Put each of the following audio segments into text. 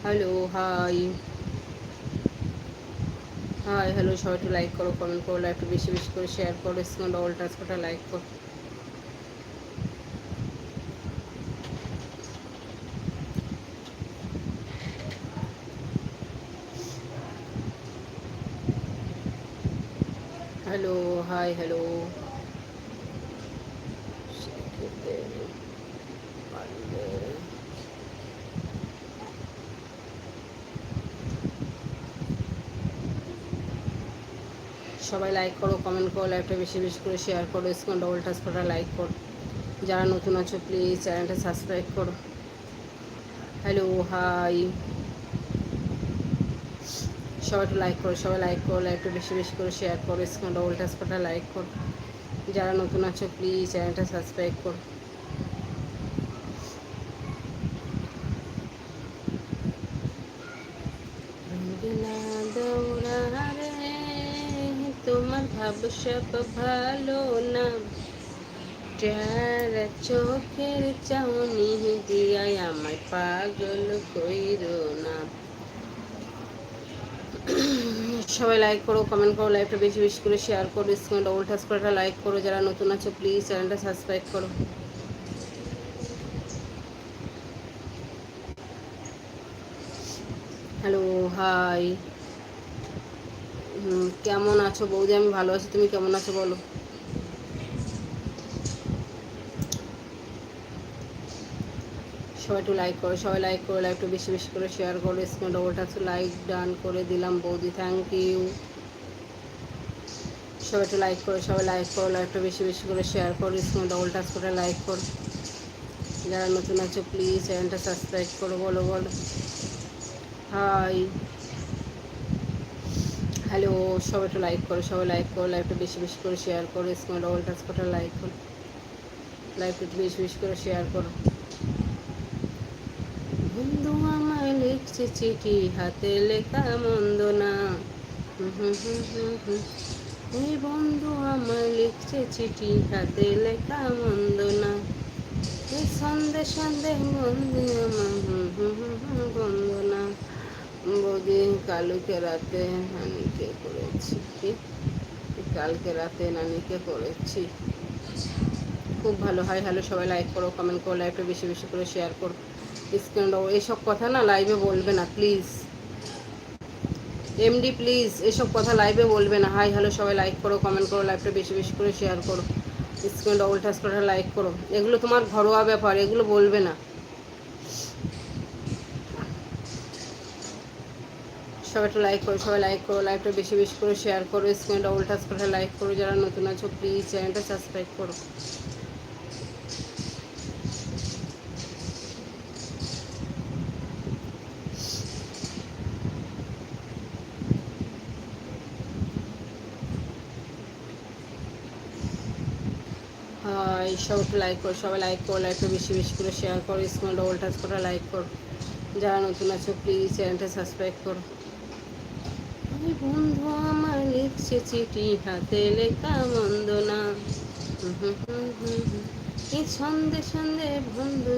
Hello, high high hello, সবাই একটু like করো, কমেন্ট করো, একটু বেশি বেশি করে শেয়ার করো, স্ক্রিন ডবল টাচ করে লাইক করো। হ্যালো, হাই হ্যালো, সবাই লাইক করো, কমেন্ট করো, লাইভটা বেশি বেশি করে শেয়ার করো, স্ক্রিন ডবল টাচ করে লাইক করো। যারা নতুন আছো প্লিজ চ্যানেলটা সাবস্ক্রাইব করো। হ্যালো, হাই, সবাই একটু লাইক করো, সবাই লাইক করো, লাইভটা বেশি বেশি করে শেয়ার করো, স্ক্রিন ডবল টাচ করে লাইক করো। যারা নতুন আছো প্লিজ চ্যানেলটা সাবস্ক্রাইব করো। তোমার ভাবসাব ভালো না, যারা চোখের চাউনি দিয়াই আমায় পাগল কইরো না। সবাই লাইক করো, কমেন্ট করো, লাইভটা বেশি বেশি করে শেয়ার করো, স্ক্রিন ডবল টাচ করে লাইক করো। যারা নতুন আছো প্লিজ চ্যানেলটা সাবস্ক্রাইব করো। হ্যালো, হাই, কেমন আছো বৌদি? আমি ভালো আছি, তুমি কেমন আছো বলো। সবাই একটু লাইক করো, সবাই লাইক করো, লাইভটা বেশি বেশি করে শেয়ার করো, screen double touch like done করে দিলাম বৌদি, থ্যাংক ইউ। সবাই একটু লাইক করো, সবাই লাইক করো, লাইভটা বেশি বেশি করে শেয়ার করো, স্ক্রিন ডবল টাচ করে লাইক করো। যারা নতুন আছো প্লিজ চ্যানেলটা সাবস্ক্রাইব করো, বলো বলো। হাই হ্যালো, সবাই একটু লাইক করো, সবাই লাইক করো, লাইভটা বেশি বেশি করে শেয়ার করো, স্ক্রিন ডবল টাচ করে লাইক করো, লাইভটা একটু বেশি বেশি করে শেয়ার করো। বন্ধু আমায় লিখছে চিঠি, হাতে লেখা মন্দ না। এই বন্ধু আমায় লিখছে চিঠি, হাতে লেখা মন্দ না। এই সন্দেহ সন্দেহ বন্ধু আমার বন্ধু না। বৌদি কালকে রাতে নানিকে করেছি, কি কালকে রাতে নানিকে করেছি। খুব ভালো হয়। হ্যালো, সবাই লাইক করো, কমেন্ট করো, লাইভটা বেশি বেশি করে শেয়ার করো, স্ক্রিন এইসব কথা না লাইভে বলবে না প্লিজ। এমডি প্লিজ এসব কথা লাইভে বলবে না। হাই হ্যালো, সবাই লাইক করো, কমেন্ট করো, লাইভটা বেশি বেশি করে শেয়ার করো, স্ক্রিন ডবল টাচ করে লাইক করো। এগুলো তোমার ঘরোয়া ব্যাপার, এগুলো বলবে না। সবাই একটু লাইক করো, সবাই লাইক করো, লাইভটা বেশি বেশি করে শেয়ার করো, স্ক্রিন ডবল টাচ করে লাইক করো। যারা নতুন আছো প্লিজ চ্যানেলটা সাবস্ক্রাইব করো। হাই, সব একটু লাইক করো, সবাই লাইক করো, লাইভটা বেশি বেশি করে শেয়ার করো, স্ক্রিন ডবল টাচ করে লাইক করো। যারা নতুন আছো প্লিজ চ্যানেলটা সাবস্ক্রাইব করো। ওই বন্ধু আমার লিখছে চিঠি, হাতে লেখা মন্দ না। এই সন্ধে সন্ধে বন্ধু।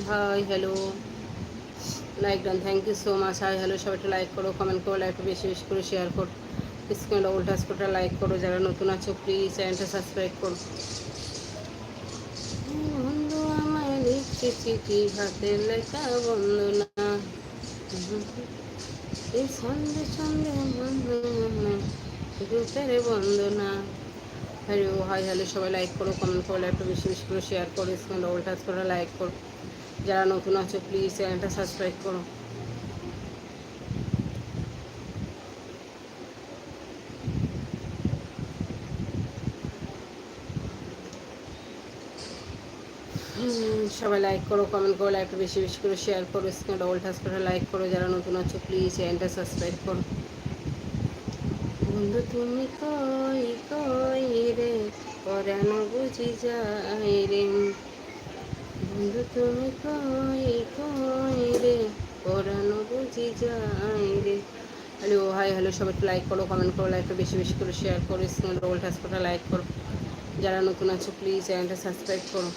Hi hello, like done, thank you so much. Hi hello, সবাই একটু লাইক করো, কমেন্ট করো, লাইকটা বেশি বেশি করে শেয়ার করো, স্ক্রিন ডবল টাচ করে লাইক করো। যারা নতুন আছো প্লিজ চ্যানেলটা সাবস্ক্রাইব করো। বন্ধু আমার লিখছে চিঠি, হাতে লেখা বন্ধু না। এই সন্ধে সন্ধে বন্ধু রূপের বন্দনা। হ্যালো, হাই হ্যালো, সবাই লাইক করো, কমেন্ট করো, একটু বেশি বেশি করে শেয়ার করো, স্ক্রিন ডবল টাচ করে লাইক করো। যারা নতুন আছো প্লিজ চ্যানেলটা সাবস্ক্রাইব করো। সবাই লাইক করো, কমেন্ট করো, একটু বেশি বেশি করে শেয়ার করো, স্ক্রিন ডবল টাচ করে লাইক করো। যারা নতুন আছো প্লিজ চ্যানেলটা সাবস্ক্রাইব করো। বন্ধু তুমি কই কই রে, পরানো বুঝি যায় রে। বন্ধু তুমি কই কই রে, পরানো বুঝি যায় রে। হ্যালো, হাই হ্যালো, সবাই একটু লাইক করো, কমেন্ট করো, লাইকটা বেশি বেশি করে শেয়ার করো, স্ক্রিন ডবল টাচ করে লাইক করো। যারা নতুন আছো প্লিজ চ্যানেলটা সাবস্ক্রাইব করো।